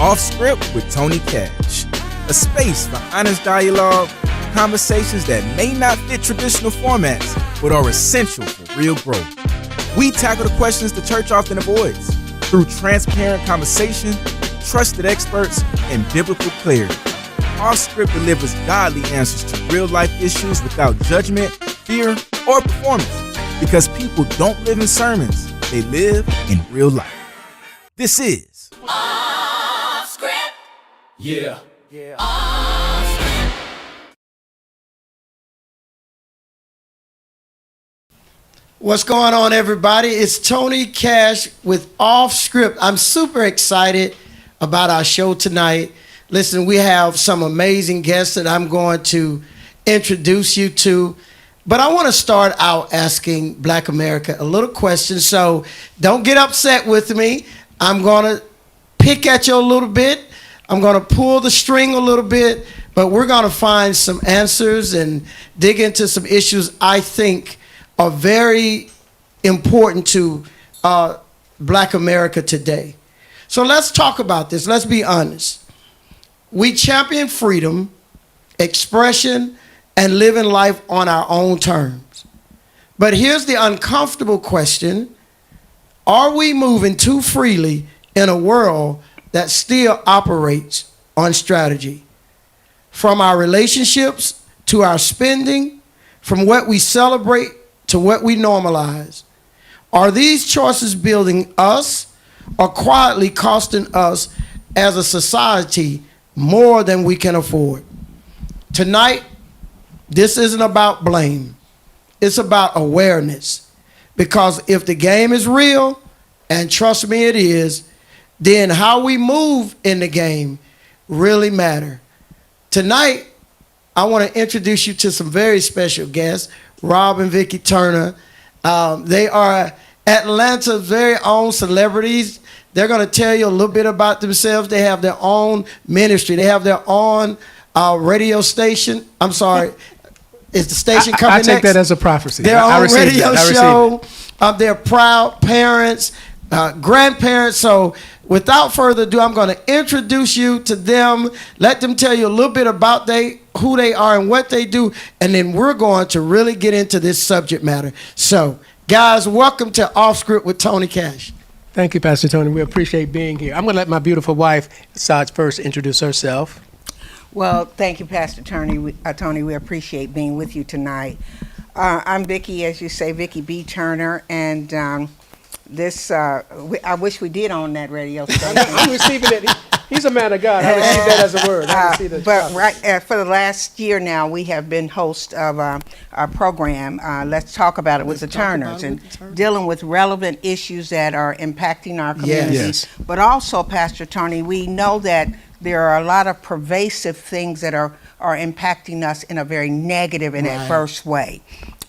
Off Script with Tony Cash, a space for honest dialogue, conversations that may not fit traditional formats, but are essential for real growth. We tackle the questions the church often avoids through transparent conversation, trusted experts, and biblical clarity. Off Script delivers godly answers to real-life issues without judgment, fear, or performance, because people don't live in sermons, they live in real life. This is Off Script. Yeah. Off Script. What's going on, everybody? It's Tony Cash with Off Script. I'm super excited about our show tonight. Listen, we have some amazing guests that I'm going to introduce you to. But I want to start out asking Black America a little question. So don't get upset with me. I'm going to pick at you a little bit. I'm going to pull the string a little bit. But we're going to find some answers and dig into some issues I think are very important to Black America today. So let's talk about this. Let's be honest. We champion freedom, expression, and living life on our own terms. But here's the uncomfortable question. Are we moving too freely in a world that still operates on strategy? From our relationships to our spending, from what we celebrate to what we normalize. Are these choices building us or quietly costing us as a society more than we can afford? Tonight, this isn't about blame. It's about awareness. Because if the game is real, and trust me it is, then how we move in the game really matter. Tonight, I want to introduce you to some very special guests, Rob and Vicki Turner. They are Atlanta's very own celebrities. They're going to tell you a little bit about themselves. They have their own ministry. They have their own radio station. I'm sorry. Is the station coming next? I take that as a prophecy. Their own radio show. They're proud parents, grandparents. So without further ado, I'm going to introduce you to them. Let them tell you a little bit about who they are and what they do. And then we're going to really get into this subject matter. So, guys, welcome to Off Script with Tony Cash. Thank you, Pastor Tony. We appreciate being here. I'm going to let my beautiful wife, Saj, first introduce herself. Well, thank you, Pastor Tony. Tony, we appreciate being with you tonight. I'm Vicki, as you say, Vicki B. Turner, and I wish we did own that radio station. I'm receiving it. He's a man of God. I receive that as a word. For the last year now, we have been host of our program, Let's Talk About It with the Turners, and dealing with relevant issues that are impacting our community. Yes. But also, Pastor Tony, we know that there are a lot of pervasive things that are impacting us in a very negative and adverse way.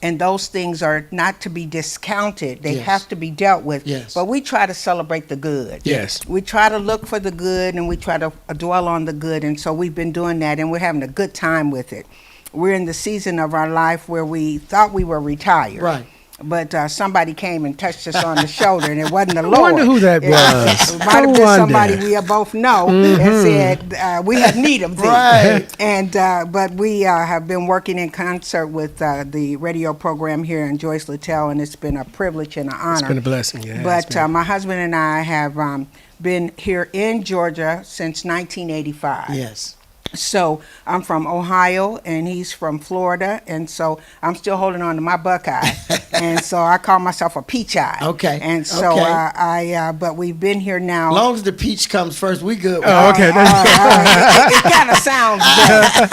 And those things are not to be discounted. They have to be dealt with. Yes. But we try to celebrate the good. Yes. We try to look for the good, and we try to dwell on the good. And so we've been doing that, and we're having a good time with it. We're in the season of our life where we thought we were retired. Right. But somebody came and touched us on the shoulder, and it wasn't the Lord. I wonder who that was. It might have been somebody we both know and said we had need of thee. Right. And but we have been working in concert with the radio program here in Joyce Littell, and it's been a privilege and an honor. It's been a blessing, yeah. But my husband and I have been here in Georgia since 1985. Yes. So I'm from Ohio, and he's from Florida, and so I'm still holding on to my Buckeye, and so I call myself a peach eye. Okay. And so but we've been here now. As long as the peach comes first, we good. Oh, okay. It kind of sounds better.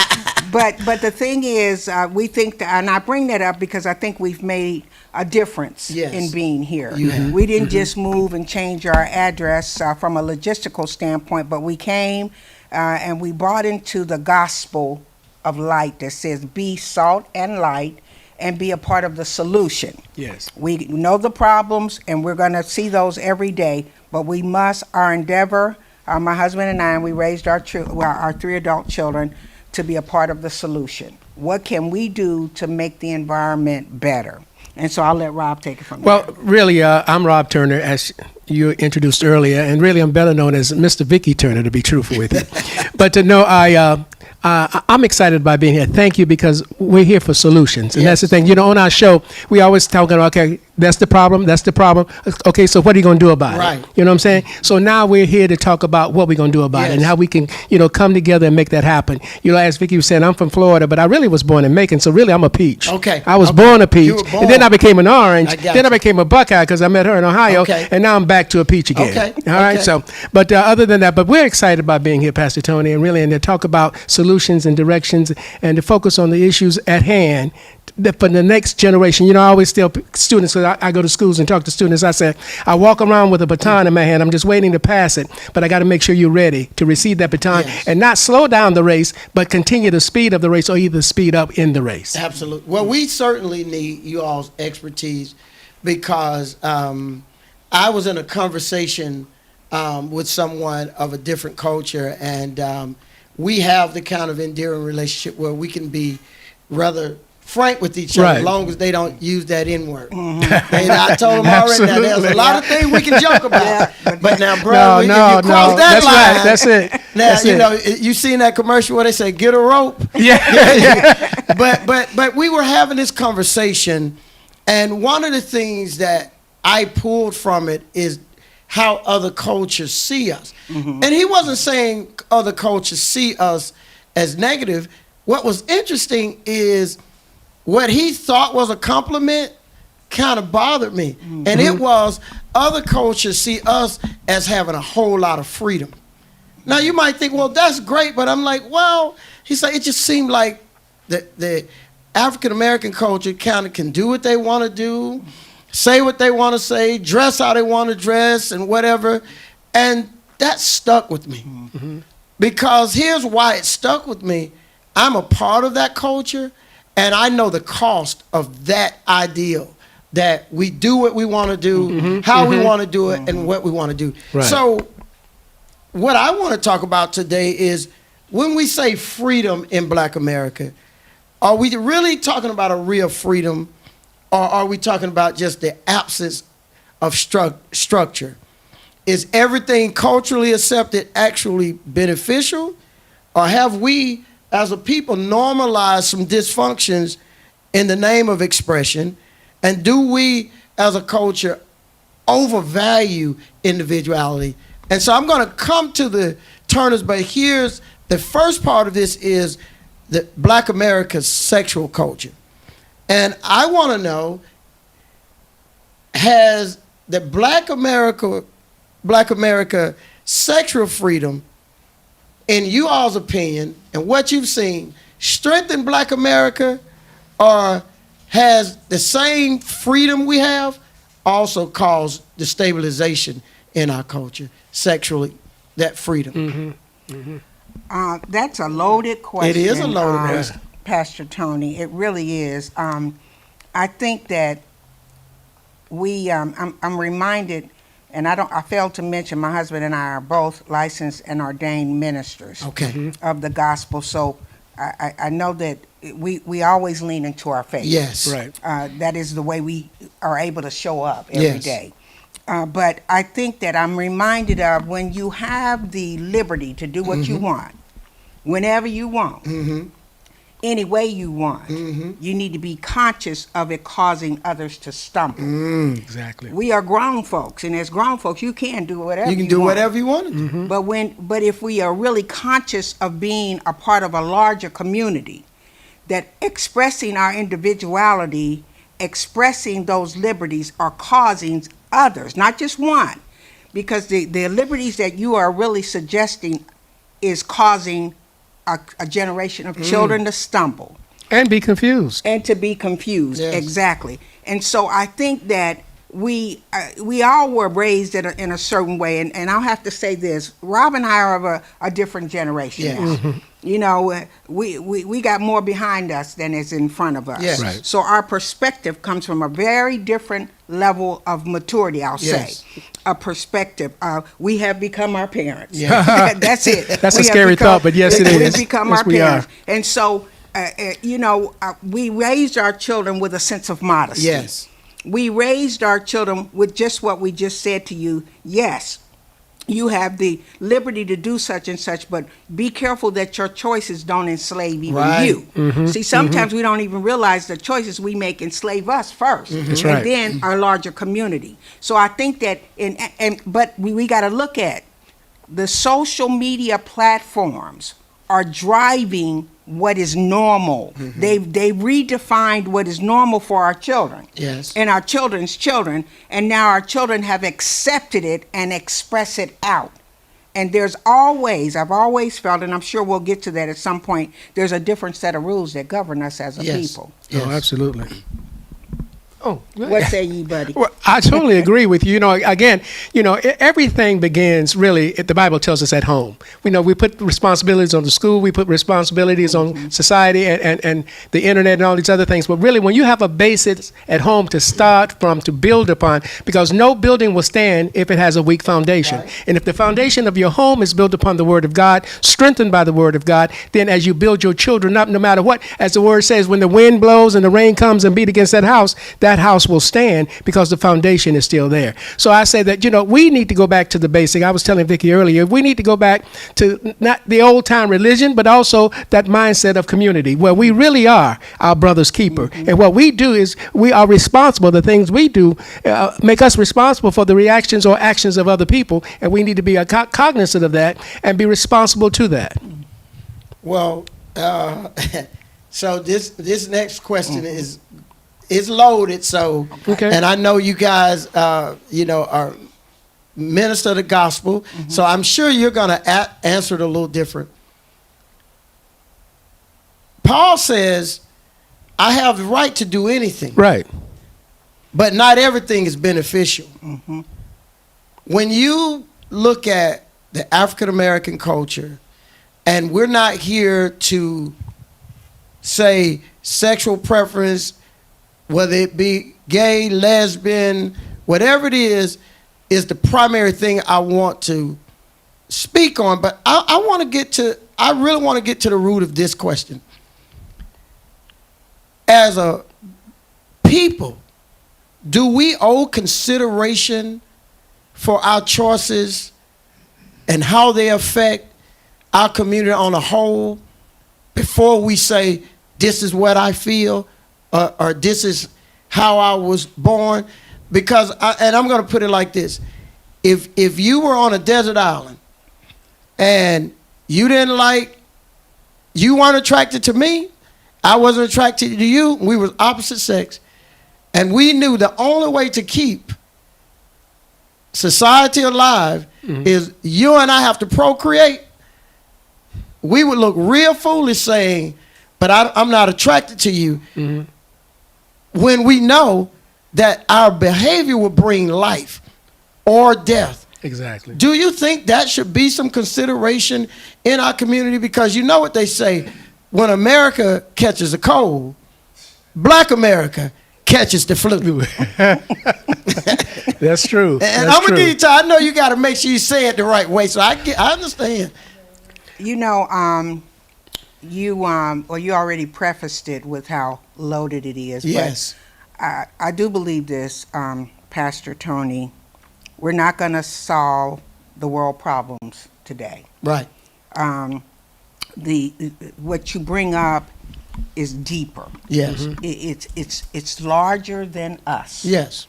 But the thing is, we think that, and I bring that up because I think we've made a difference in being here. We didn't just move and change our address from a logistical standpoint, but we came. And we brought into the gospel of light that says, be salt and light and be a part of the solution. Yes. We know the problems, and we're going to see those every day, but we must, our endeavor, my husband and I, and we raised our 3 adult children to be a part of the solution. What can we do to make the environment better? And so I'll let Rob take it from there. Well, really, I'm Rob Turner, as you introduced earlier, and really I'm better known as Mr. Vicky Turner, to be truthful with you. But to know I'm excited by being here. Thank you, because we're here for solutions. And that's the thing. You know, on our show, we always talking about, okay, that's the problem. Okay, so what are you going to do about it? You know what I'm saying? So now we're here to talk about what we're going to do about it and how we can, come together and make that happen. As Vicky was saying, I'm from Florida, but I really was born in Macon, so really I'm a peach. Okay. I was born a peach, born. and then I became an orange. Then I you. became a Buckeye because I met her in Ohio, and now I'm back to a peach again. Okay. All right, so, but other than that, but we're excited about being here, Pastor Tony, and to talk about solutions and directions and to focus on the issues at hand for the next generation. I always tell students, because I go to schools and talk to students, I say, I walk around with a baton in my hand. I'm just waiting to pass it, but I got to make sure you're ready to receive that baton and not slow down the race, but continue the speed of the race or either speed up in the race. Absolutely. Well, we certainly need you all's expertise because I was in a conversation with someone of a different culture, and we have the kind of endearing relationship where we can be rather frank with each other as long as they don't use that N-word. And I told them already that there's a lot of things we can joke about. But now, bro, if you cross that line, that's it. Now, you seen that commercial where they say, get a rope? But we were having this conversation, and one of the things that I pulled from it is how other cultures see us. And he wasn't saying other cultures see us as negative. What was interesting is what he thought was a compliment kind of bothered me. And it was other cultures see us as having a whole lot of freedom. Now you might think, well, that's great, but I'm like, well, he said it just seemed like the African American culture kind of can do what they want to do, say what they want to say, dress how they want to dress, and whatever. And that stuck with me. Because here's why it stuck with me. I'm a part of that culture, and I know the cost of that ideal, that we do what we want to do, how we want to do it, and what we want to do. Right. So what I want to talk about today is when we say freedom in Black America, are we really talking about a real freedom, or are we talking about just the absence of structure? Is everything culturally accepted actually beneficial? Or have we, as a people, normalized some dysfunctions in the name of expression? And do we, as a culture, overvalue individuality? And so I'm going to come to the Turners, but here's the first part of this is the Black America's sexual culture. And I want to know, has the Black America sexual freedom, in you all's opinion and what you've seen, strengthened Black America, or has the same freedom we have also caused destabilization in our culture sexually, that freedom? That's a loaded question. It is a loaded question. Pastor Tony, it really is. I think that I'm reminded, and I failed to mention my husband and I are both licensed and ordained ministers of the gospel. So I know that we always lean into our faith. Yes. Right. That is the way we are able to show up every day. But I think that I'm reminded of when you have the liberty to do what you want, whenever you want, any way you want, you need to be conscious of it causing others to stumble. Exactly. We are grown folks, and as grown folks, you can do whatever you want. You can do whatever you want to do. But if we are really conscious of being a part of a larger community, that expressing our individuality, expressing those liberties are causing others, not just one, because the liberties that you are really suggesting is causing a generation of children to stumble. And be confused. And to be confused, Yes. exactly. And so I think that we all were raised in a certain way, and I'll have to say this, Rob and I are of a different generation now. You know, we got more behind us than is in front of us. Yes. Right. So our perspective comes from a very different level of maturity, I'll Yes. say. A perspective. We have become our parents. Yeah. That's it. That's We a have scary become- thought, but yes, it is. We've become Yes, our we are. parents. And so, we raised our children with a sense of modesty. Yes. we raised our children with just what we just said to you. Yes, you have the liberty to do such and such, but be careful that your choices don't enslave even you. See, sometimes we don't even realize the choices we make enslave us first, That's and right. then our larger community. So I think that, but we got to look at the social media platforms are driving what is normal. They redefined what is normal for our children. Yes. And our children's children, and now our children have accepted it and express it out. And there's always, I've always felt, and I'm sure we'll get to that at some point, there's a different set of rules that govern us as a people. Oh, absolutely. Oh, What say ye, buddy? Well, I totally agree with you. You know, again, everything begins really, the Bible tells us, at home. We put responsibilities on the school, we put responsibilities on society and the internet and all these other things. But really, when you have a basis at home to start from, to build upon, because no building will stand if it has a weak foundation. Right. And if the foundation of your home is built upon the Word of God, strengthened by the Word of God, then as you build your children up, no matter what, as the Word says, when the wind blows and the rain comes and beat against that house will stand because the foundation is still there. So I say that, we need to go back to the basic. I was telling Vicki earlier, we need to go back to not the old time religion, but also that mindset of community where we really are our brother's keeper. And what we do is we are responsible. The things we do make us responsible for the reactions or actions of other people. And we need to be cognizant of that and be responsible to that. Well, so this next question is loaded. So, Okay. And I know you guys, are minister of the gospel. So I'm sure you're going to answer it a little different. Paul says, I have the right to do anything. Right. But not everything is beneficial. When you look at the African American culture, and we're not here to say sexual preference, whether it be gay, lesbian, whatever it is the primary thing I want to speak on. But I really want to get to the root of this question. As a people, do we owe consideration for our choices and how they affect our community on a whole before we say, this is what I feel, or this is how I was born? Because, I'm going to put it like this. If you were on a desert island and you weren't attracted to me, I wasn't attracted to you, we were opposite sex, and we knew the only way to keep society alive is you and I have to procreate, we would look real foolish saying, but I'm not attracted to you, when we know that our behavior will bring life or death. Exactly. Do you think that should be some consideration in our community? Because you know what they say, when America catches a cold, Black America catches the flu. That's true. And I'm going to give you time. I know you got to make sure you say it the right way, so I understand. You already prefaced it with how loaded it is. Yes. But I do believe this, Pastor Tony. We're not going to solve the world problems today. Right. What you bring up is deeper. Yes. It's larger than us. Yes.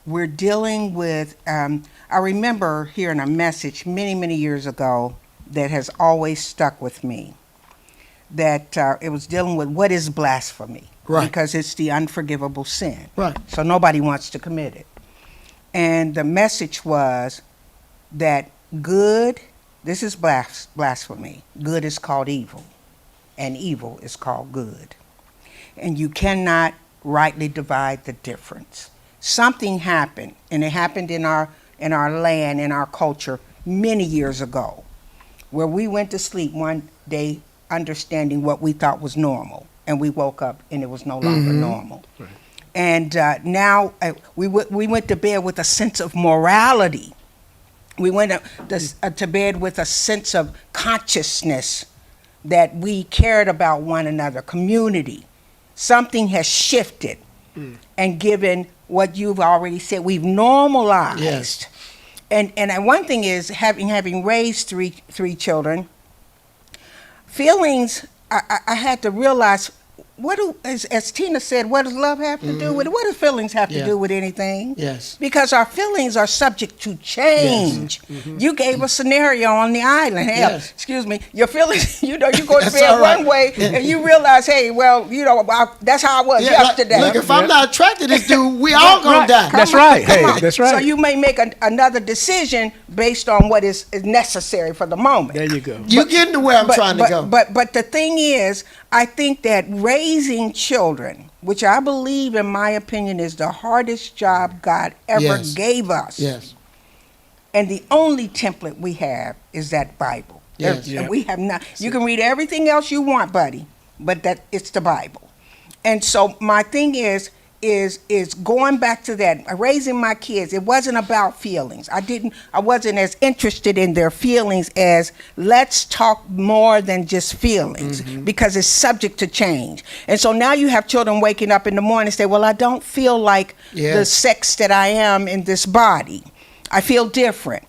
We're dealing with. I remember hearing a message many years ago that has always stuck with me. That it was dealing with what is blasphemy. Right. Because it's the unforgivable sin. Right. So nobody wants to commit it. And the message was that good, this is blasphemy. Good is called evil, and evil is called good. And you cannot rightly divide the difference. Something happened, and it happened in our land, in our culture, many years ago, where we went to sleep one day understanding what we thought was normal, and we woke up and it was no longer normal. Right. And now we went to bed with a sense of morality. We went to bed with a sense of consciousness that we cared about one another, community. Something has shifted. and given what you've already said, we've normalized. Yes. And one thing is having raised three children, feelings. I had to realize as Tina said, what does love have to do with it? What do feelings have to do with anything? Yes. Because our feelings are subject to change. Yes. You gave a scenario on the island. Hell, Yes. excuse me, your feelings, you go to That's bed all right. one way and you realize, hey, well, that's how I was yesterday. Look, if I'm not attracted to this dude, we all gonna die. That's right. Hey, that's right. So you may make another decision based on what is necessary for the moment. There you go. You getting to where I'm trying to go. But the thing is, I think that raising children, which I believe, in my opinion, is the hardest job God ever gave us. Yes. And the only template we have is that Bible. Yes. And we have not. You can read everything else you want, buddy, but it's the Bible. And so my thing is going back to that, raising my kids. It wasn't about feelings. I wasn't as interested in their feelings as let's talk more than just feelings, because it's subject to change. And so now you have children waking up in the morning and say, well, I don't feel like the sex that I am in this body. I feel different.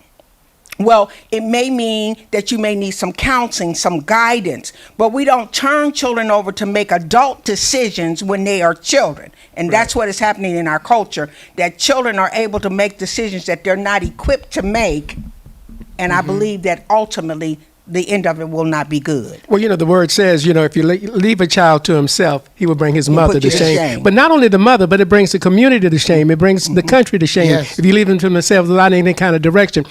Well, it may mean that you may need some counseling, some guidance, but we don't turn children over to make adult decisions when they are children. And that's what is happening in our culture, that children are able to make decisions that they're not equipped to make. And I believe that ultimately the end of it will not be good. Well, the word says, if you leave a child to himself, he will bring his mother to shame. But not only the mother, but it brings the community to shame. It brings the country to shame. Yes. If you leave them to themselves without any kind of direction.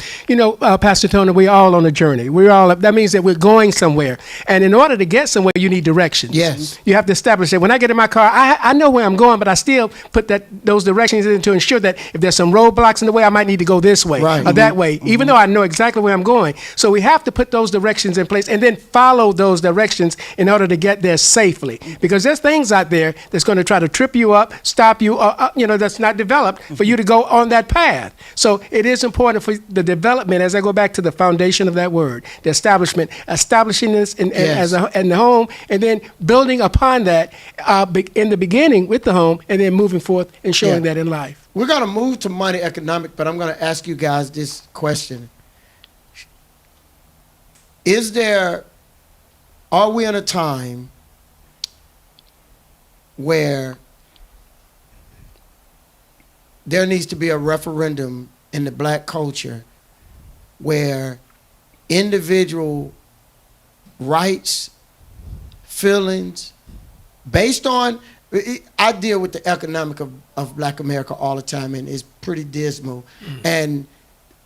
Pastor Tony, we're all on a journey. That means that we're going somewhere. And in order to get somewhere, you need directions. Yes. You have to establish that. When I get in my car, I know where I'm going, but I still put those directions in to ensure that if there's some roadblocks in the way, I might need to go this way or that way, even though I know exactly where I'm going. So we have to put those directions in place and then follow those directions in order to get there safely, because there's things out there that's going to try to trip you up, stop you, that's not developed for you to go on that path. So it is important for the development, as I go back to the foundation of that word, the establishing this in the home, and then building upon that in the beginning with the home, and then moving forth and showing that in life. We're going to move to money economic, but I'm going to ask you guys this question. Are we in a time where there needs to be a referendum in the black culture where individual rights, feelings, based on, I deal with the economic of black America all the time, and it's pretty dismal. And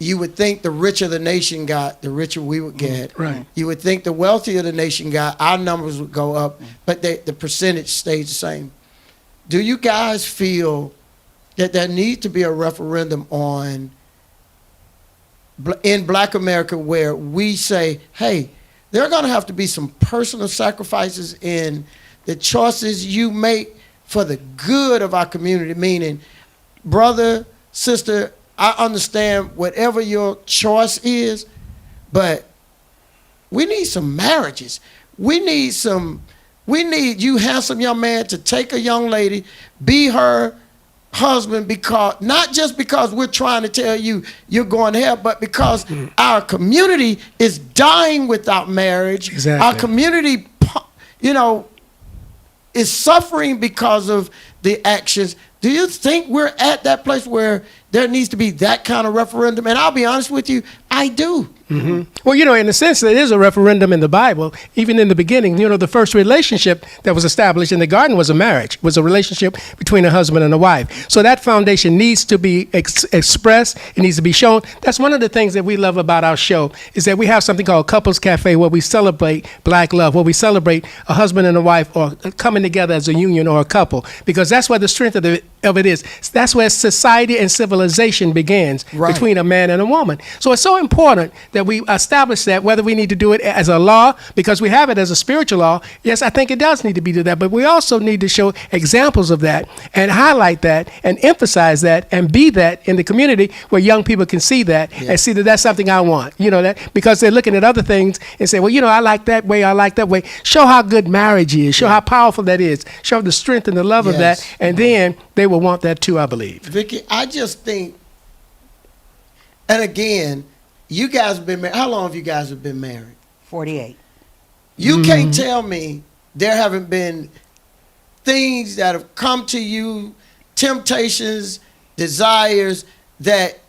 you would think the richer the nation got, the richer we would get. Right. You would think the wealthier the nation got, our numbers would go up, but the percentage stays the same. Do you guys feel that there needs to be a referendum in black America where we say, hey, there are going to have to be some personal sacrifices in the choices you make for the good of our community, meaning, brother, sister, I understand whatever your choice is, but we need some marriages. We need you handsome young man to take a young lady, be her husband, because not just because we're trying to tell you you're going to hell, but because our community is dying without marriage. Exactly. Our community, is suffering because of the actions. Do you think we're at that place where there needs to be that kind of referendum? And I'll be honest with you, I do. Well, in a sense, there is a referendum in the Bible. Even in the beginning, the first relationship that was established in the garden was a marriage, was a relationship between a husband and a wife. So that foundation needs to be expressed. It needs to be shown. That's one of the things that we love about our show, is that we have something called Couples Cafe, where we celebrate black love, where we celebrate a husband and a wife or coming together as a union or a couple, because that's where the strength of it is. That's where society and civilization begins, between a man and a woman. So it's so important that that we establish that, whether we need to do it as a law, because we have it as a spiritual law. Yes, I think it does need to be do that, but we also need to show examples of that and highlight that and emphasize that and be that in the community where young people can see that and see that that's something I want, that because they're looking at other things and say, well, I like that way. Show how good marriage is, show how powerful that is, show the strength and the love of that. And then they will want that too, I believe. Vicky, I just think, and again, you guys have been married. How long have you guys been married? 48. You can't tell me there haven't been things that have come to you, temptations, desires that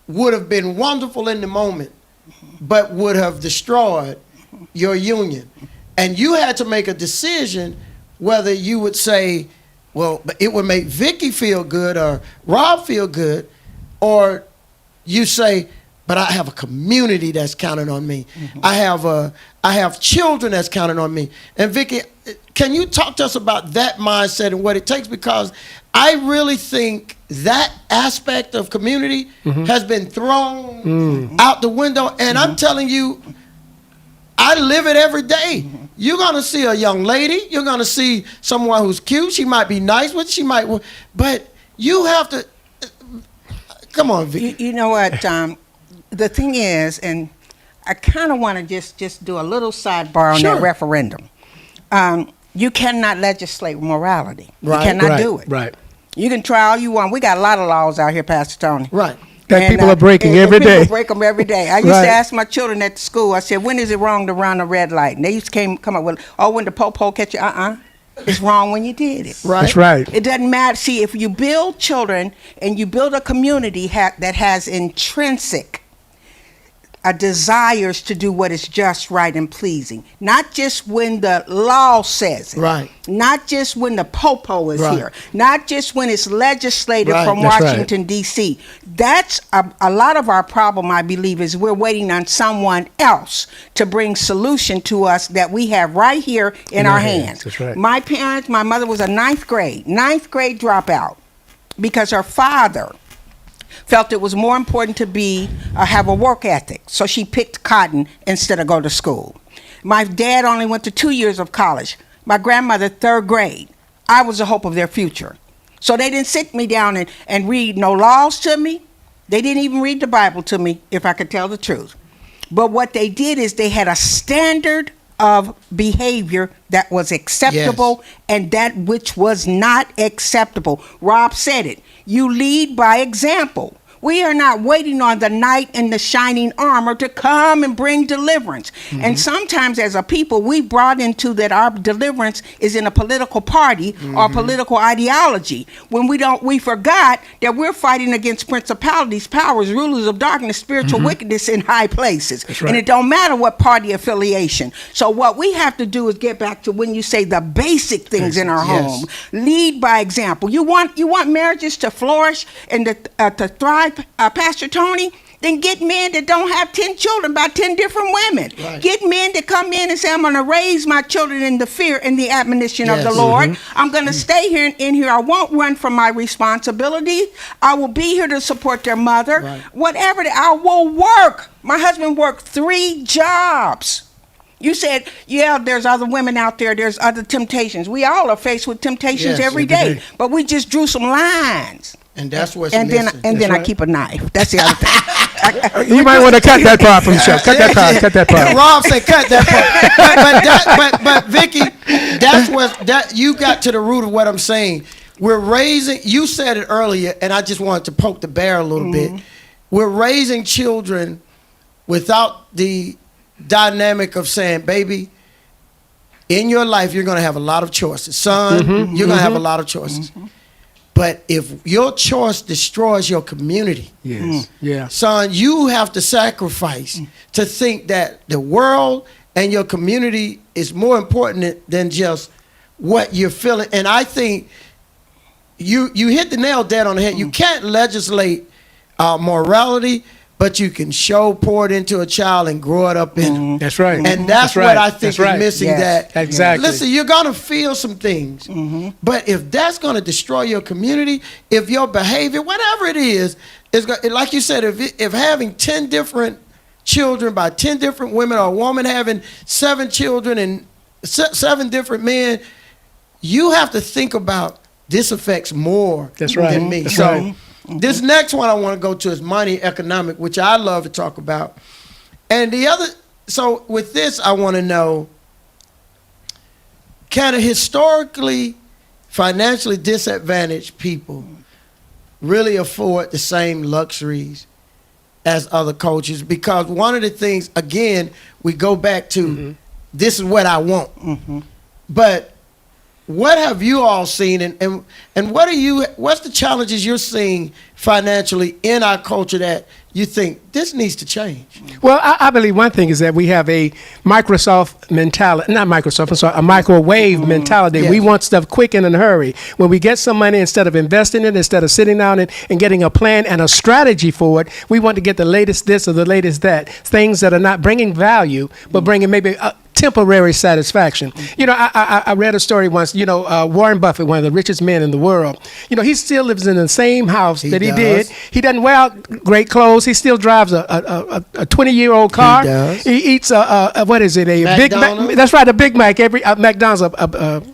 would have been wonderful in the moment, but would have destroyed your union. And you had to make a decision whether you would say, well, it would make Vicky feel good or Rob feel good, or you say, but I have a community that's counting on me. I have children that's counting on me. And Vicky, can you talk to us about that mindset and what it takes? Because I really think that aspect of community has been thrown out the window. And I'm telling you, I live it every day. You're going to see a young lady. You're going to see someone who's cute. She might be nice with, but you have to, come on, Vicky. You know what? The thing is, and I kind of want to just do a little sidebar on that referendum. You cannot legislate morality. Right. You cannot do it. Right. You can try all you want. We got a lot of laws out here, Pastor Tony. Right. That people are breaking every day. People break them every day. I used to ask my children at the school, I said, when is it wrong to run a red light? And they used to come up with, when the po-po catch you, it's wrong when you did it. Right. That's right. It doesn't matter. See, if you build children and you build a community that has intrinsic desires to do what is just, right, and pleasing, not just when the law says it, right, not just when the popo is here, not just when it's legislated from That's Washington, D.C. That's a lot of our problem, I believe, is we're waiting on someone else to bring solution to us that we have right here in our hands. That's right. My parents, my mother was a ninth grade dropout because her father felt it was more important to have a work ethic, so she picked cotton instead of go to school. My dad only went to 2 years of college. My grandmother, 3rd grade. I was the hope of their future. So they didn't sit me down and read no laws to me. They didn't even read the Bible to me, if I could tell the truth. But what they did is they had a standard of behavior that was acceptable and that which was not acceptable. Rob said it. You lead by example. We are not waiting on the knight in the shining armor to come and bring deliverance. And sometimes as a people, we brought into that our deliverance is in a political party or political ideology. When we forgot that we're fighting against principalities, powers, rulers of darkness, spiritual wickedness in high places. Right. And it don't matter what party affiliation. So what we have to do is get back to when you say the basic things in our home. Lead by example. You want marriages to flourish and to thrive, Pastor Tony? Then get men that don't have 10 children by 10 different women. Right. Get men that come in and say, I'm going to raise my children in the fear and the admonition of the Lord. I'm going to stay here in here. I won't run from my responsibility. I will be here to support their mother. Right. Whatever, I will work. My husband worked 3 jobs. You said, there's other women out there. There's other temptations. We all are faced with temptations every day. But we just drew some lines. And that's what's missing. Then I keep a knife. That's the other thing. You might want to cut that part from the show. Cut that part. Rob said cut that part. But Vicky, that's you got to the root of what I'm saying. We're raising, you said it earlier, and I just wanted to poke the bear a little bit. We're raising children without the dynamic of saying, baby, in your life, you're going to have a lot of choices. Son, you're going to have a lot of choices. But if your choice destroys your community, son, you have to sacrifice to think that the world and your community is more important than just what you're feeling. And I think you hit the nail dead on the head. You can't legislate morality, but you can pour it into a child and grow it up in them. That's right. And that's what I think is missing. Exactly. Listen, you're going to feel some things, but if that's going to destroy your community, if your behavior, whatever it is like you said, if having 10 different children by 10 different women, or a woman having 7 children and 7 different men, you have to think about this affects more than me. That's so right. this next one I want to go to is money economic, which I love to talk about. And the other, so with this, I want to know, can a historically financially disadvantaged people really afford the same luxuries as other cultures? Because one of the things, again, we go back to, this is what I want. But what have you all seen, and what's the challenges you're seeing financially in our culture that you think this needs to change? Well, I believe one thing is that we have a Microsoft mentality, not Microsoft, I'm sorry, a microwave mentality. Yes. We want stuff quick and in a hurry. When we get some money, instead of investing it, instead of sitting down and getting a plan and a strategy for it, we want to get the latest this or the latest that, things that are not bringing value, but bringing maybe temporary satisfaction. You know, I read a story once, Warren Buffett, one of the richest men in the world, he still lives in the same house that he did. He doesn't wear out great clothes. He still drives a 20-year-old car. He does. He eats what is it? A Big Mac. McDonald's? That's right, a Big Mac. Every McDonald's And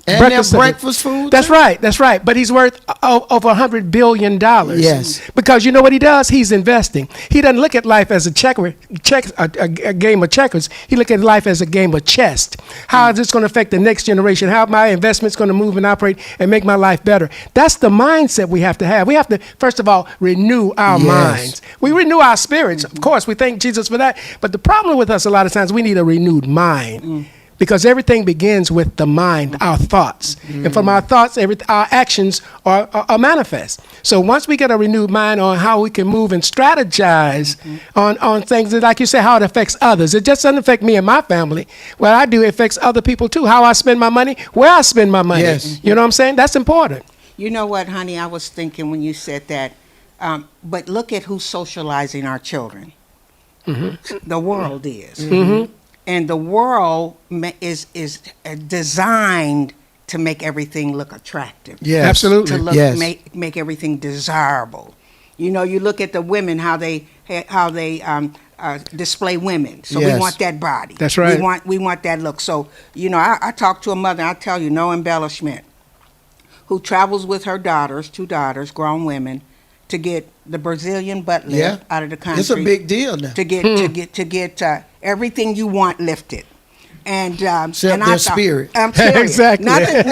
breakfast. their breakfast food. That's right. But he's worth over $100 billion. Yes. Because you know what he does? He's investing. He doesn't look at life as a game of checkers. He look at life as a game of chess. How is this going to affect the next generation? How my investment's going to move and operate and make my life better? That's the mindset we have to have. We have to, first of all, renew our minds. We renew our spirits. Of course, we thank Jesus for that. But the problem with us a lot of times, we need a renewed mind. Because everything begins with the mind, our thoughts. And from our thoughts, our actions are manifest. So once we get a renewed mind on how we can move and strategize on things, like you say, how it affects others. It just doesn't affect me and my family. What I do, it affects other people too. How I spend my money, where I spend my money. Yes. You know what I'm saying? That's important. You know what, honey? I was thinking when you said that, but look at who's socializing our children. The world is. And the world is designed to make everything look attractive. Yes. Absolutely. To look, Yes. make everything desirable. You know, you look at the women, how they display women. So Yes. we want that body. That's right. We want that look. So, I talk to a mother, I tell you, no embellishment, who travels with her daughters, 2 daughters, grown women, to get the Brazilian butt lift out of the country. It's a big deal now. To get everything you want lifted. And Except and their I thought, spirit. I'm serious. Exactly. Nothing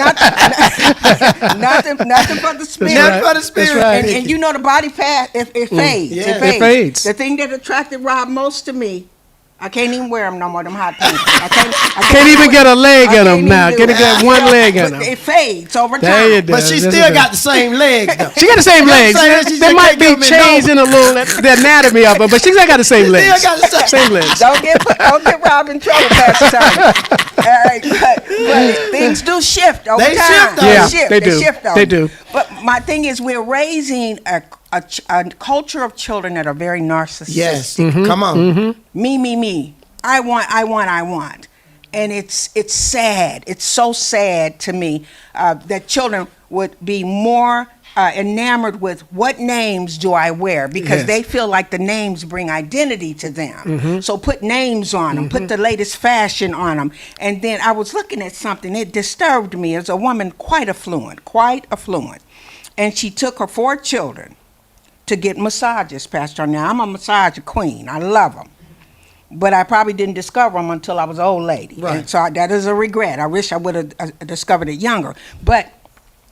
but the spirit. Nothing but the spirit. right. And the body fat, it fades. Yeah. It fades. The thing that attracted Rob most to me, I can't even wear them no more, them hot pants. I Can't even get a leg I in can't them even now. do Can't it. get one leg in But them. it fades over time. There you go. But she That's still okay. got the same legs, though. She got the same legs. saying? She There just might can't be give them change no. in the anatomy of her, but she still got the same Still legs. got the Same legs. Don't get Rob in trouble, Pastor Tony. All right, but things do shift over They time. shift, though. Yeah, they do. shift, though. They do. But my thing is, we're raising a culture of children that are very narcissistic. Yes. Come on. Me. I want. And it's sad. It's so sad to me that children would be more enamored with what names do I wear, because Yes. they feel like the names bring identity to them. So put names on them, put the latest fashion on them. And then I was looking at something, it disturbed me. As a woman quite affluent. And she took her 4 children to get massages, Pastor. Now, I'm a massage queen. I love them. But I probably didn't discover them until I was an old lady. Right. And so that is a regret. I wish I would have discovered it younger. But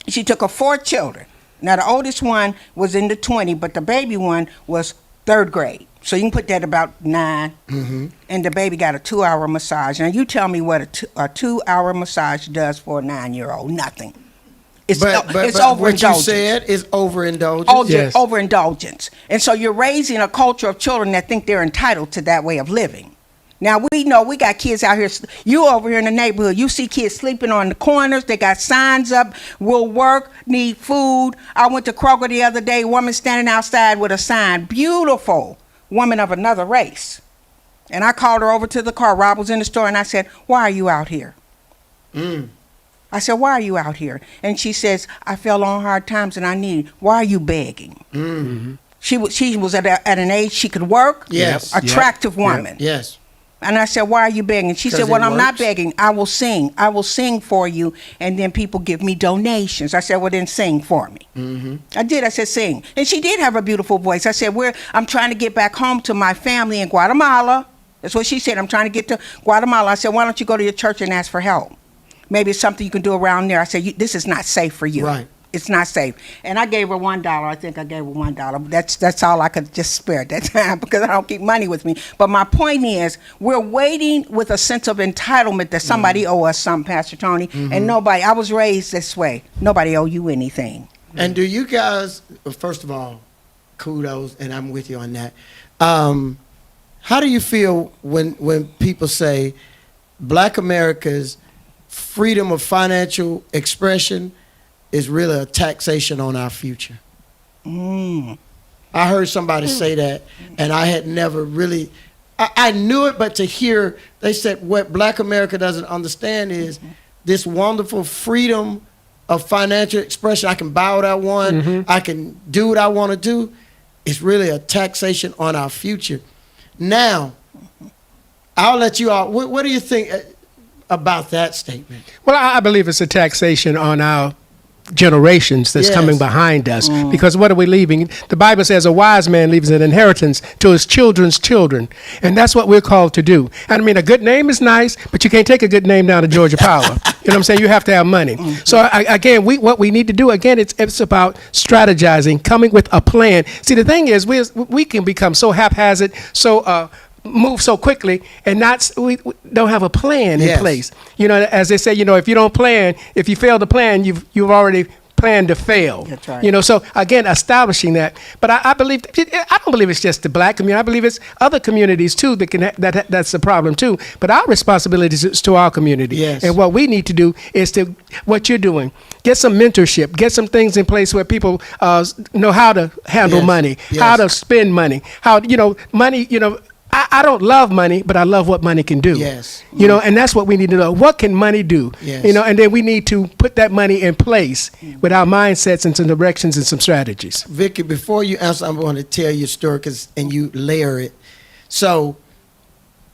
she took her 4 children. Now, the oldest one was in the 20s, but the baby one was 3rd grade. So you can put that about 9. And the baby got a 2-hour massage. Now, you tell me what a 2-hour massage does for a 9-year-old. Nothing. It's overindulgence. What you said is overindulgence. Yes. Overindulgence. And so you're raising a culture of children that think they're entitled to that way of living. Now, we know we got kids out here. You over here in the neighborhood, you see kids sleeping on the corners. They got signs up, will work, need food. I went to Kroger the other day, woman standing outside with a sign, beautiful woman of another race. And I called her over to the car. Rob was in the store, and I said, why are you out here? I said, why are you out here? And she says, I fell on hard times and I need, why are you begging? She was at an age she could work. Yes. Attractive woman. Yes. And I said, why are you begging? She said, 'Cause well, it I'm not works. begging. I will sing. I will sing for you. And then people give me donations. I said, well, then sing for me. Mm-hmm. I did. I said, sing. And she did have a beautiful voice. I said, I'm trying to get back home to my family in Guatemala. That's what she said. I'm trying to get to Guatemala. I said, why don't you go to your church and ask for help? Maybe it's something you can do around there. I said, this is not safe for you. Right. It's not safe. And I gave her $1. I think I gave her $1. That's all I could just spare at that time because I don't keep money with me. But my point is, we're waiting with a sense of entitlement that somebody owe us something, Pastor Tony. And nobody, I was raised this way. Nobody owe you anything. And do you guys, first of all, kudos, and I'm with you on that. How do you feel when people say Black America's freedom of financial expression is really a taxation on our future? I heard somebody say that, and I had never really, I knew it, but to hear, they said what Black America doesn't understand is this wonderful freedom of financial expression. I can buy what I want, I can do what I want to do. It's really a taxation on our future. Now, I'll let you all, what do you think about that statement? Well, I believe it's a taxation on our generations that's coming behind us, because what are we leaving? The Bible says a wise man leaves an inheritance to his children's children, and that's what we're called to do. I mean, a good name is nice, but you can't take a good name down to Georgia Power. You know what I'm saying? You have to have money. So again, what we need to do, again, it's about strategizing, coming with a plan. See, the thing is, we can become so haphazard, so move so quickly, and we don't have a plan in place. You know, as they say, you know, if you don't plan, if you fail to plan, you've already planned to fail. That's right. You know, so again, establishing that. But I believe, I don't believe it's just the Black community. I believe it's other communities too that's the problem too. But our responsibility is to our community. Yes. And what we need to do is to what you're doing. Get some mentorship. Get some things in place where people know how to handle money, how to spend money, how money. I don't love money, but I love what money can do. Yes. You know, and that's what we need to know. What can money do? Yes. You know, and then we need to put that money in place with our mindsets and some directions and some strategies. Vicky, before you answer, I'm going to tell you a story and you layer it. So,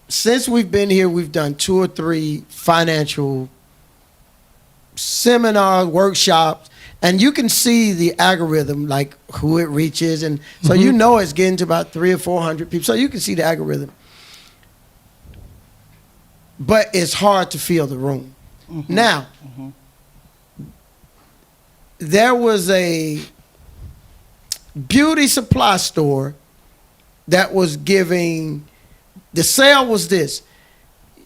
since we've been here, we've done 2 or 3 financial seminars, workshops, and you can see the algorithm, like who it reaches. And so you know it's getting to about 300 or 400 people. So you can see the algorithm. But it's hard to fill the room. Now, there was a beauty supply store that was giving, the sale was this: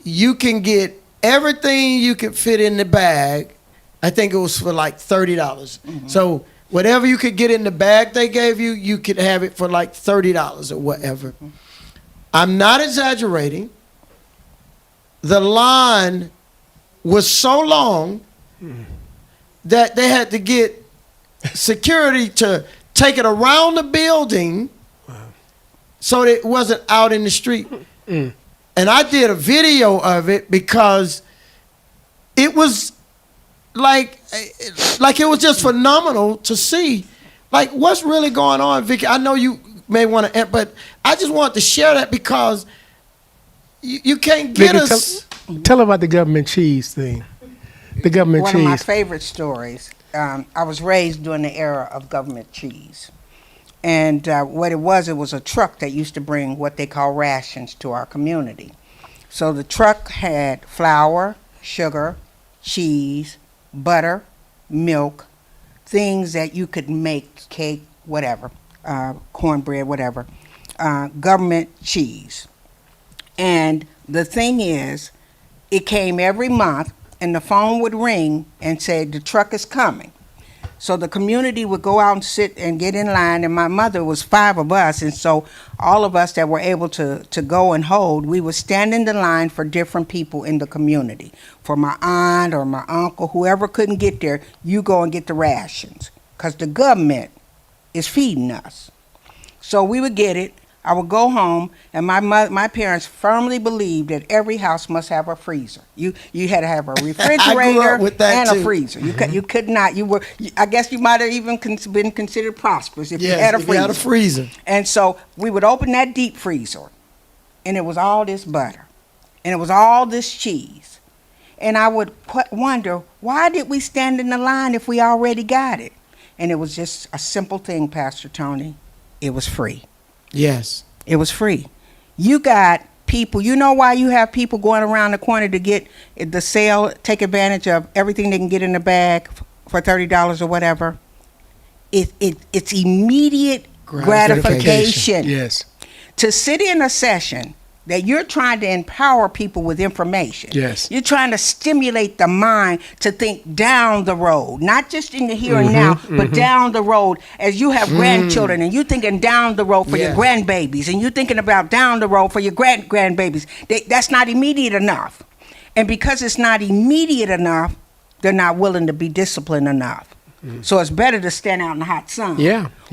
you can get everything you can fit in the bag. I think it was for like $30. So whatever you could get in the bag they gave you, you could have it for like $30 or whatever. I'm not exaggerating. The line was so long that they had to get security to take it around the building so that it wasn't out in the street. And I did a video of it because it was like it was just phenomenal to see, like, what's really going on, Vicky. I know you may want to, but I just want to share that because you can't get Vicky, us. Tell about the government cheese thing. The government cheese. One of my favorite stories. I was raised during the era of government cheese. And what it was a truck that used to bring what they call rations to our community. So the truck had flour, sugar, cheese, butter, milk, things that you could make, cake, whatever, cornbread, whatever, government cheese. And the thing is, it came every month, and the phone would ring and say, the truck is coming. So the community would go out and sit and get in line, and my mother was 5 of us, and so all of us that were able to go and hold, we would stand in the line for different people in the community. For my aunt or my uncle, whoever couldn't get there, you go and get the rations, because the government is feeding us. So we would get it. I would go home, and my parents firmly believed that every house must have a freezer. You had to have a refrigerator with that and too. a freezer. You could not. I guess you might have even been considered prosperous if you Yes, had a if freezer. you had a freezer. And so we would open that deep freezer, and it was all this butter, and it was all this cheese. And I would wonder, why did we stand in the line if we already got it? And it was just a simple thing, Pastor Tony. It was free. Yes. It was free. You got people, you know why you have people going around the corner to get the sale, take advantage of everything they can get in the bag for $30 or whatever? It's immediate gratification. Yes. To sit in a session that you're trying to empower people with information. Yes. You're trying to stimulate the mind to think down the road, not just in the here and now, but down the road as you have grandchildren and you're thinking down the road for your grandbabies and you're thinking about down the road for your grandbabies. That's not immediate enough. And because it's not immediate enough, they're not willing to be disciplined enough. So it's better to stand out in the hot sun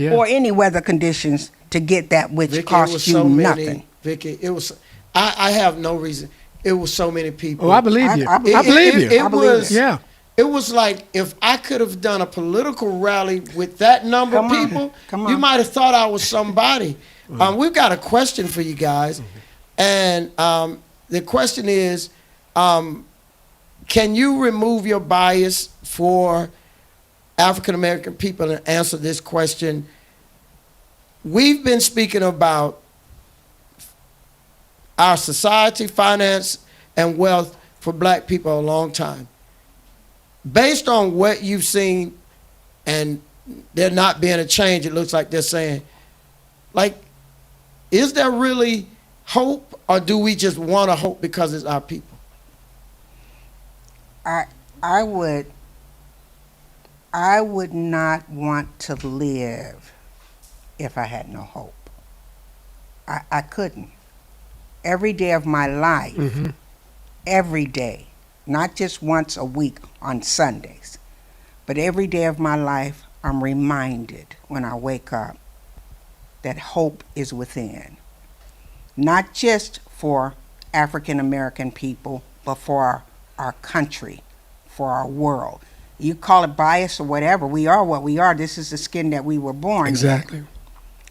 or any weather conditions to get that which Vicky, costs you nothing. Vicky, it was. I have no reason. It was so many people. Oh, I believe you. I believe you. It was. Yeah. It was like if I could have done a political rally with that number of people, you might have thought I was somebody. We've got a question for you guys, and the question is, can you remove your bias for African American people and answer this question? We've been speaking about our society, finance, and wealth for black people a long time. Based on what you've seen, and there not being a change, it looks like they're saying, like, is there really hope, or do we just want to hope because it's our people? I would not want to live if I had no hope. I couldn't. Every day of my life, every day, not just once a week on Sundays, but every day of my life, I'm reminded when I wake up that hope is within. Not just for African American people, but for our country, for our world. You call it bias or whatever, we are what we are. This is the skin that we were born in. Exactly.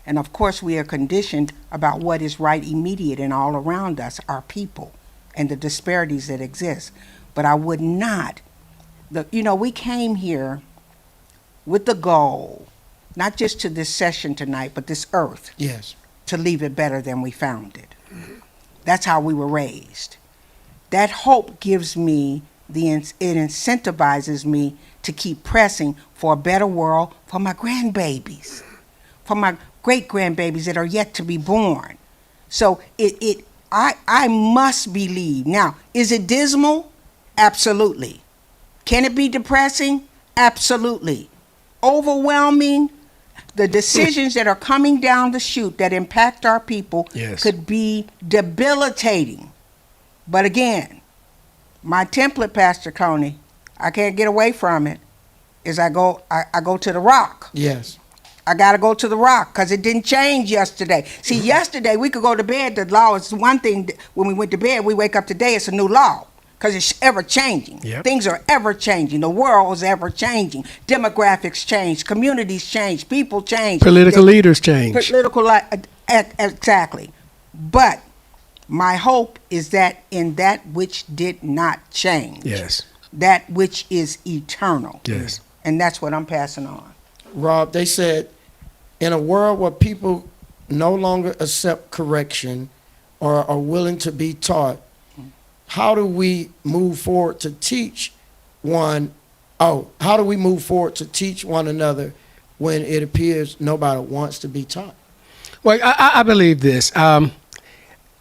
And of course, we are conditioned about what is right, immediate, and all around us, our people, and the disparities that exist. But I would not, we came here with the goal, not just to this session tonight, but this earth, to leave it better than we found it. That's how we were raised. That hope gives me, it incentivizes me to keep pressing for a better world for my grandbabies, for my great-grandbabies that are yet to be born. So I must believe. Now, is it dismal? Absolutely. Can it be depressing? Absolutely. Overwhelming? The decisions that are coming down the chute that impact our people could be debilitating. But again, my template, Pastor Coney, I can't get away from it, is I go to the rock. Yes. I got to go to the rock because it didn't change yesterday. See, yesterday we could go to bed. The law is one thing. When we went to bed, we wake up today, it's a new law because it's ever changing. Yep. Things are ever changing. The world is ever changing. Demographics change. Communities change. People change. Political leaders change. Exactly. But my hope is that in that which did not change. Yes. That which is eternal. Yes. And that's what I'm passing on. Rob, they said, in a world where people no longer accept correction or are willing to be taught, how do we move forward to teach how do we move forward to teach one another when it appears nobody wants to be taught? Well, I believe this.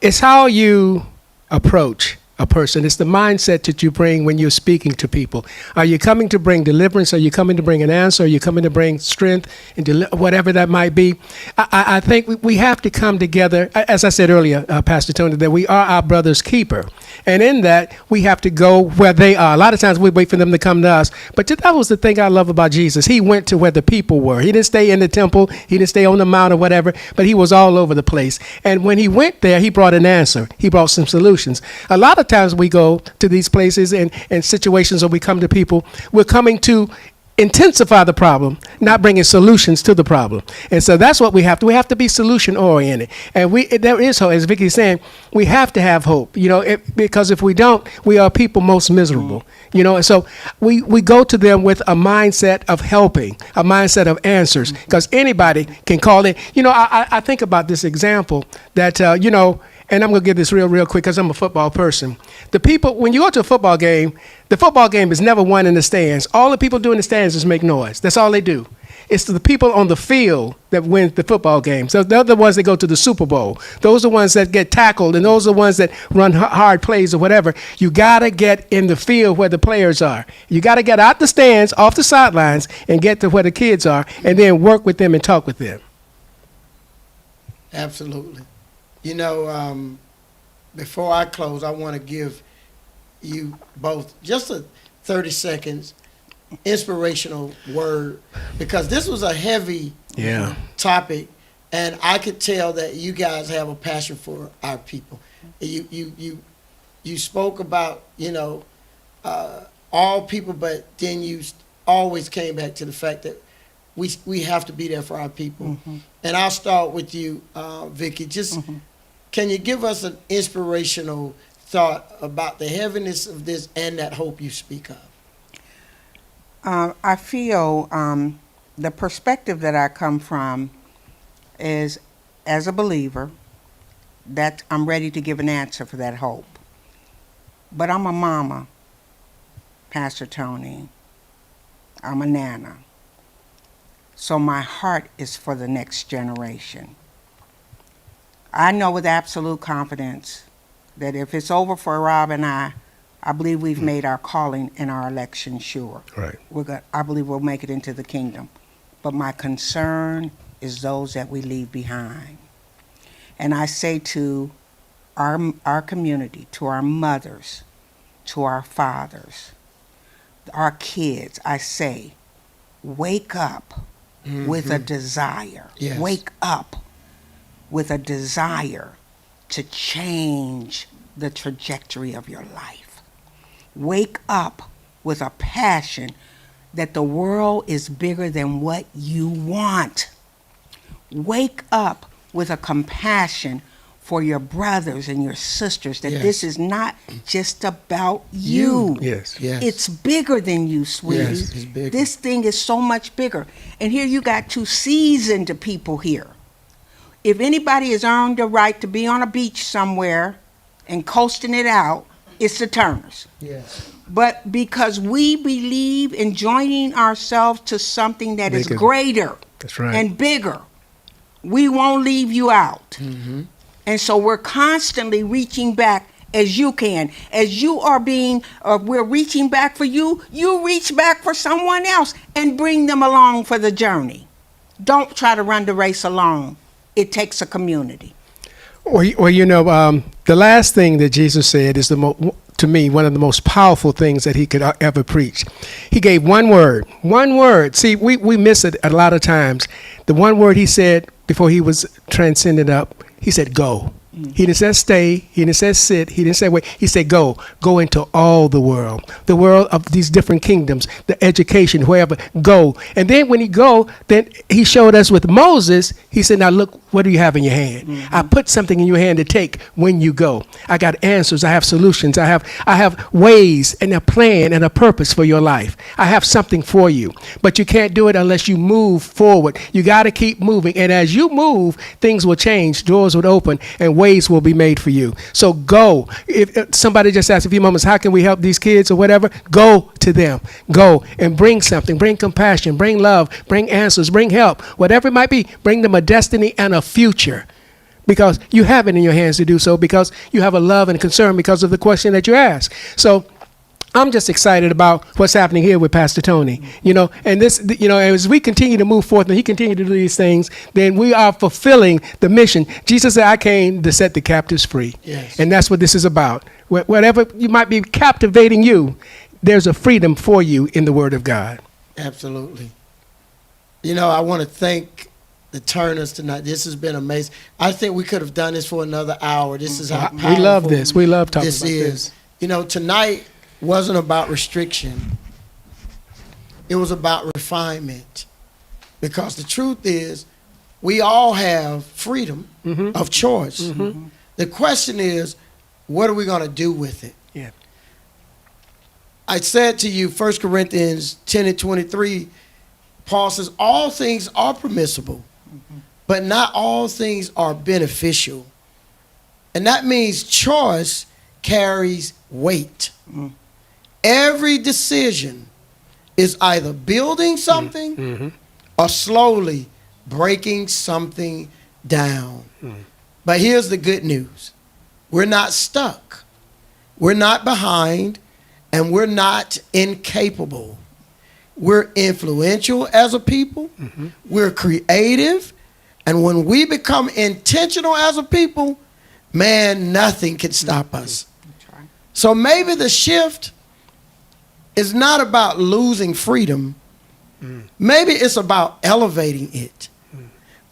It's how you approach a person. It's the mindset that you bring when you're speaking to people. Are you coming to bring deliverance? Are you coming to bring an answer? Are you coming to bring strength and whatever that might be? I think we have to come together, as I said earlier, Pastor Tony, that we are our brother's keeper. And in that, we have to go where they are. A lot of times we wait for them to come to us. But that was the thing I love about Jesus. He went to where the people were. He didn't stay in the temple. He didn't stay on the mount or whatever, but he was all over the place. And when he went there, he brought an answer. He brought some solutions. A lot of times we go to these places and situations where we come to people, we're coming to intensify the problem, not bringing solutions to the problem. And so that's what we have to. We have to be solution oriented. And there is hope. As Vicky's saying, we have to have hope, because if we don't, we are people most miserable, and so we go to them with a mindset of helping, a mindset of answers, because anybody can call in. I think about this example that, and I'm going to give this real quick because I'm a football person. The people, when you go to a football game, the football game is never won in the stands. All the people do in the stands is make noise. That's all they do. It's the people on the field that win the football game. So they're the ones that go to the Super Bowl. Those are the ones that get tackled, and those are the ones that run hard plays or whatever. You got to get in the field where the players are. You got to get out the stands, off the sidelines, and get to where the kids are, and then work with them and talk with them. Absolutely. Before I close, I want to give you both just a 30 seconds inspirational word, because this was a heavy topic, and I could tell that you guys have a passion for our people. You spoke about all people, but then you always came back to the fact that we have to be there for our people. Mm-hmm. And I'll start with you, Vicky. Just can you give us an inspirational thought about the heaviness of this and that hope you speak of? I feel the perspective that I come from is, as a believer, that I'm ready to give an answer for that hope. But I'm a mama, Pastor Tony. I'm a nana. So my heart is for the next generation. I know with absolute confidence that if it's over for Rob and I believe we've made our calling and our election sure. Right. I believe we'll make it into the kingdom. But my concern is those that we leave behind. And I say to our community, to our mothers, to our fathers, our kids, I say, wake up with a desire. Yes. Wake up with a desire to change the trajectory of your life. Wake up with a passion that the world is bigger than what you want. Wake up with a compassion for your brothers and your sisters, that this is not just about you. Yes. It's bigger than you, sweetie. Yes, it's bigger. This thing is so much bigger. And here you got two seasoned people here. If anybody has earned the right to be on a beach somewhere and coasting it out, it's the Turners. Yes. But because we believe in joining ourselves to something that is greater That's right. and bigger, we won't leave you out. Mm-hmm. And so we're constantly reaching back as you can. As you are we're reaching back for you, you reach back for someone else and bring them along for the journey. Don't try to run the race alone. It takes a community. Well, the last thing that Jesus said is to me, one of the most powerful things that he could ever preach. He gave one word. One word. See, we miss it a lot of times. The one word he said before he was transcended up, he said, go. He didn't say stay. He didn't say sit. He didn't say wait. He said go. Go into all the world of these different kingdoms, the education, wherever. Go. And then when then he showed us with Moses, he said, now look, what do you have in your hand? I put something in your hand to take when you go. I got answers. I have solutions. I have ways and a plan and a purpose for your life. I have something for you. But you can't do it unless you move forward. You got to keep moving. And as you move, things will change. Doors will open and ways will be made for you. So go. If somebody just asked a few moments, how can we help these kids or whatever? Go to them. Go and bring something. Bring compassion. Bring love. Bring answers. Bring help. Whatever it might be, bring them a destiny and a future. because you have it in your hands to do so, because you have a love and concern because of the question that you ask. So I'm just excited about what's happening here with Pastor Tony, and this, as we continue to move forth and he continue to do these things, then we are fulfilling the mission. Jesus said, I came to set the captives free. Yes. And that's what this is about. Whatever you might be captivating you, there's a freedom for you in the Word of God. Absolutely. I want to thank the Turners tonight. This has been amazing. I think we could have done this for another hour. This is how powerful we love this. We love talking this about is. this. Tonight wasn't about restriction. It was about refinement. Because the truth is, we all have freedom of choice. Mm-hmm. The question is, what are we going to do with it? Yeah. I said to you, 1 Corinthians 10:23, Paul says, all things are permissible, but not all things are beneficial. And that means choice carries weight. Every decision is either building something or slowly breaking something down. But here's the good news. We're not stuck. We're not behind, and we're not incapable. We're influential as a people. We're creative. And when we become intentional as a people, man, nothing can stop us. So maybe the shift is not about losing freedom. Maybe it's about elevating it.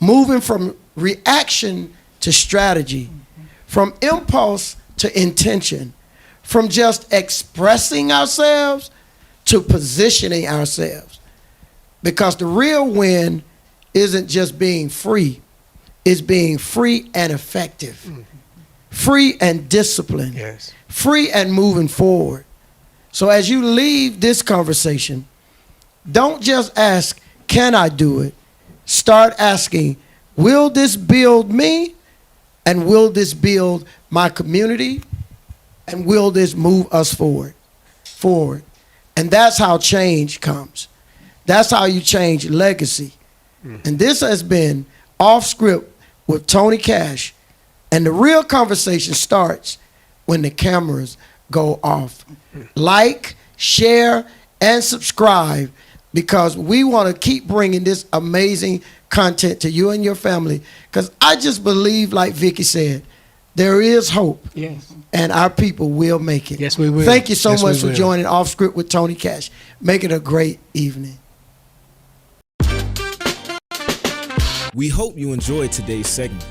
Moving from reaction to strategy. From impulse to intention. From just expressing ourselves to positioning ourselves. Because the real win isn't just being free. It's being free and effective. Free and disciplined. Yes. Free and moving forward. So as you leave this conversation, don't just ask, can I do it? Start asking, will this build me? And will this build my community? And will this move us forward? And that's how change comes. That's how you change legacy. And this has been Off Script with Tony Cash. And the real conversation starts when the cameras go off. Like, share, and subscribe, because we want to keep bringing this amazing content to you and your family. Because I just believe, like Vicky said, there is hope. Yes. And our people will make it. Yes, we will. Thank you so Yes, much we for will. joining Off Script with Tony Cash. Make it a great evening. We hope you enjoyed today's segment.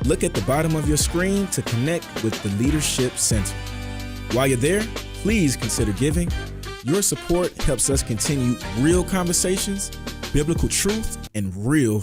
Look at the bottom of your screen to connect with the Leadership Center. While you're there, please consider giving. Your support helps us continue real conversations, biblical truth, and real